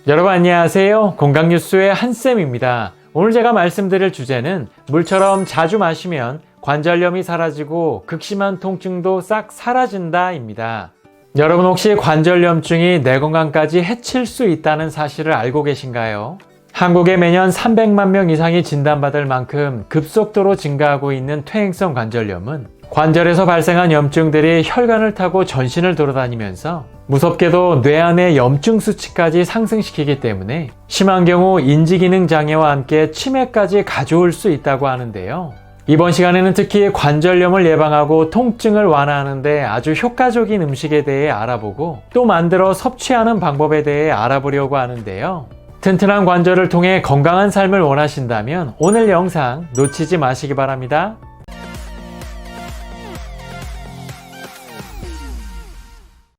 여러분 안녕하세요. 건강뉴스의 한쌤입니다. 오늘 제가 말씀드릴 주제는 물처럼 자주 마시면 관절염이 사라지고 극심한 통증도 싹 사라진다 입니다. 여러분 혹시 관절염증이 내 건강까지 해칠 수 있다는 사실을 알고 계신가요? 한국에 매년 300만 명 이상이 진단받을 만큼 급속도로 증가하고 있는 퇴행성 관절염은 관절에서 발생한 염증들이 혈관을 타고 전신을 돌아다니면서 무섭게도 뇌 안의 염증 수치까지 상승시키기 때문에 심한 경우 인지기능 장애와 함께 치매까지 가져올 수 있다고 하는데요. 이번 시간에는 특히 관절염을 예방하고 통증을 완화하는 데 아주 효과적인 음식에 대해 알아보고 또 만들어 섭취하는 방법에 대해 알아보려고 하는데요. 튼튼한 관절을 통해 건강한 삶을 원하신다면 오늘 영상 놓치지 마시기 바랍니다.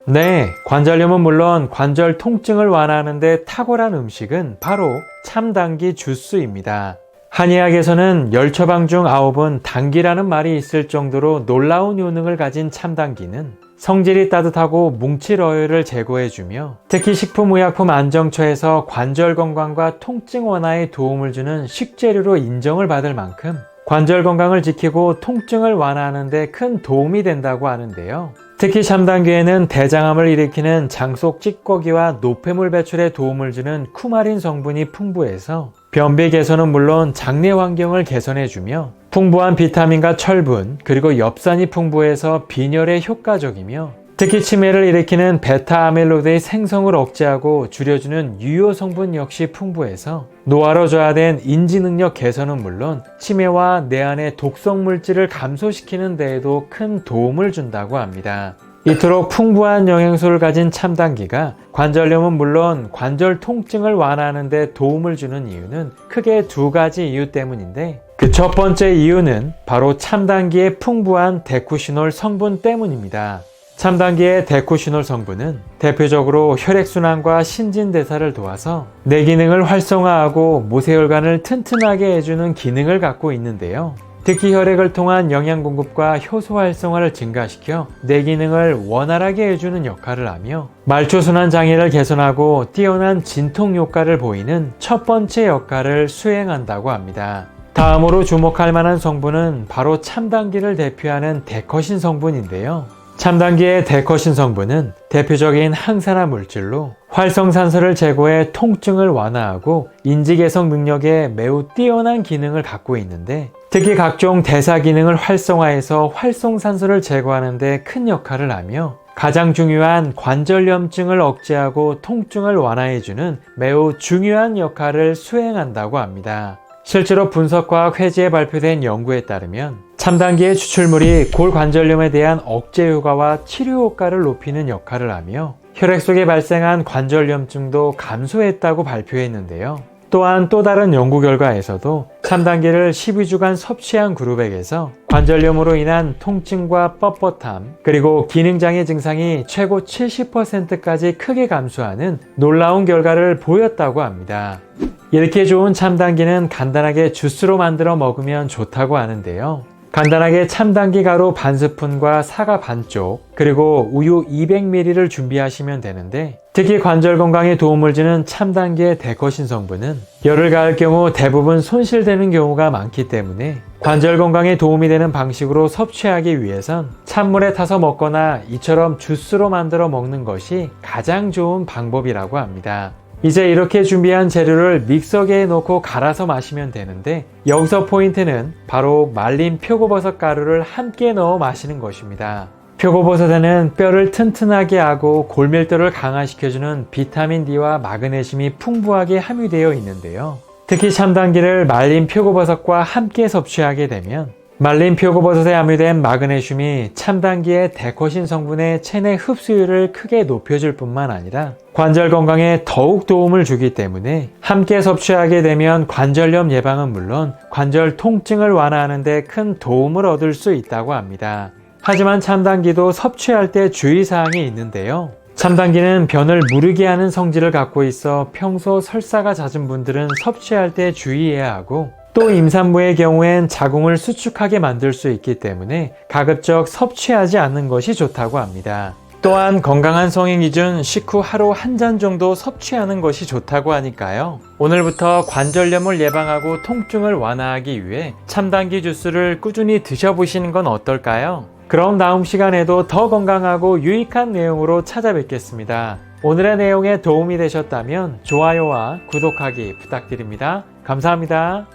네, 관절염은 물론 관절 통증을 완화하는 데 탁월한 음식은 바로 참당귀 주스입니다. 한의학에서는 열처방 중 9은 당귀라는 말이 있을 정도로 놀라운 효능을 가진 참당귀는 성질이 따뜻하고 뭉칠 어혈을 제거해주며 특히 식품의약품 안정처에서 관절 건강과 통증 완화에 도움을 주는 식재료로 인정을 받을 만큼 관절 건강을 지키고 통증을 완화하는 데 큰 도움이 된다고 하는데요. 특히 참당귀에는 대장암을 일으키는 장속 찌꺼기와 노폐물 배출에 도움을 주는 쿠마린 성분이 풍부해서 변비 개선은 물론 장내 환경을 개선해주며 풍부한 비타민과 철분 그리고 엽산이 풍부해서 빈혈에 효과적이며 특히 치매를 일으키는 베타아밀로이드의 생성을 억제하고 줄여주는 유효 성분 역시 풍부해서 노화로 저하된 인지 능력 개선은 물론 치매와 뇌 안의 독성 물질을 감소시키는 데에도 큰 도움을 준다고 합니다. 이토록 풍부한 영양소를 가진 참당귀가 관절염은 물론 관절 통증을 완화하는 데 도움을 주는 이유는 크게 두 가지 이유 때문인데 그 첫 번째 이유는 바로 참당귀의 풍부한 데쿠시놀 성분 때문입니다. 참당귀의 데쿠시놀 성분은 대표적으로 혈액순환과 신진대사를 도와서 뇌 기능을 활성화하고 모세혈관을 튼튼하게 해주는 기능을 갖고 있는데요. 특히 혈액을 통한 영양 공급과 효소 활성화를 증가시켜 뇌 기능을 원활하게 해주는 역할을 하며 말초순환 장애를 개선하고 뛰어난 진통 효과를 보이는 첫 번째 역할을 수행한다고 합니다. 다음으로 주목할 만한 성분은 바로 참당귀를 대표하는 데커신 성분인데요. 참당귀의 데커신 성분은 대표적인 항산화 물질로 활성산소를 제거해 통증을 완화하고 인지 개선 능력에 매우 뛰어난 기능을 갖고 있는데 특히 각종 대사 기능을 활성화해서 활성산소를 제거하는 데 큰 역할을 하며 가장 중요한 관절염증을 억제하고 통증을 완화해주는 매우 중요한 역할을 수행한다고 합니다. 실제로 분석과 회지에 발표된 연구에 따르면 참당귀의 추출물이 골관절염에 대한 억제 효과와 치료 효과를 높이는 역할을 하며 혈액 속에 발생한 관절염증도 감소했다고 발표했는데요. 또한 또 다른 연구 결과에서도 참당귀를 12주간 섭취한 그룹에게서 관절염으로 인한 통증과 뻣뻣함 그리고 기능장애 증상이 최고 70%까지 크게 감소하는 놀라운 결과를 보였다고 합니다. 이렇게 좋은 참당귀는 간단하게 주스로 만들어 먹으면 좋다고 하는데요. 간단하게 참당귀 가루 반 스푼과 사과 반쪽 그리고 우유 200ml를 준비하시면 되는데 특히 관절 건강에 도움을 주는 참당귀의 데커신 성분은 열을 가할 경우 대부분 손실되는 경우가 많기 때문에 관절 건강에 도움이 되는 방식으로 섭취하기 위해선 찬물에 타서 먹거나 이처럼 주스로 만들어 먹는 것이 가장 좋은 방법이라고 합니다. 이제 이렇게 준비한 재료를 믹서기에 넣고 갈아서 마시면 되는데 여기서 포인트는 바로 말린 표고버섯 가루를 함께 넣어 마시는 것입니다. 표고버섯에는 뼈를 튼튼하게 하고 골밀도를 강화시켜주는 비타민 D와 마그네슘이 풍부하게 함유되어 있는데요. 특히 참당귀를 말린 표고버섯과 함께 섭취하게 되면 말린 표고버섯에 함유된 마그네슘이 참당귀의 데커신 성분의 체내 흡수율을 크게 높여줄 뿐만 아니라 관절 건강에 더욱 도움을 주기 때문에 함께 섭취하게 되면 관절염 예방은 물론 관절 통증을 완화하는 데 큰 도움을 얻을 수 있다고 합니다. 하지만 참당귀도 섭취할 때 주의사항이 있는데요. 참당귀는 변을 무르게 하는 성질을 갖고 있어 평소 설사가 잦은 분들은 섭취할 때 주의해야 하고 또 임산부의 경우엔 자궁을 수축하게 만들 수 있기 때문에 가급적 섭취하지 않는 것이 좋다고 합니다. 또한 건강한 성인 기준 식후 하루 한 잔 정도 섭취하는 것이 좋다고 하니까요. 오늘부터 관절염을 예방하고 통증을 완화하기 위해 참당귀 주스를 꾸준히 드셔보시는 건 어떨까요? 그럼 다음 시간에도 더 건강하고 유익한 내용으로 찾아뵙겠습니다. 오늘의 내용에 도움이 되셨다면 좋아요와 구독하기 부탁드립니다. 감사합니다.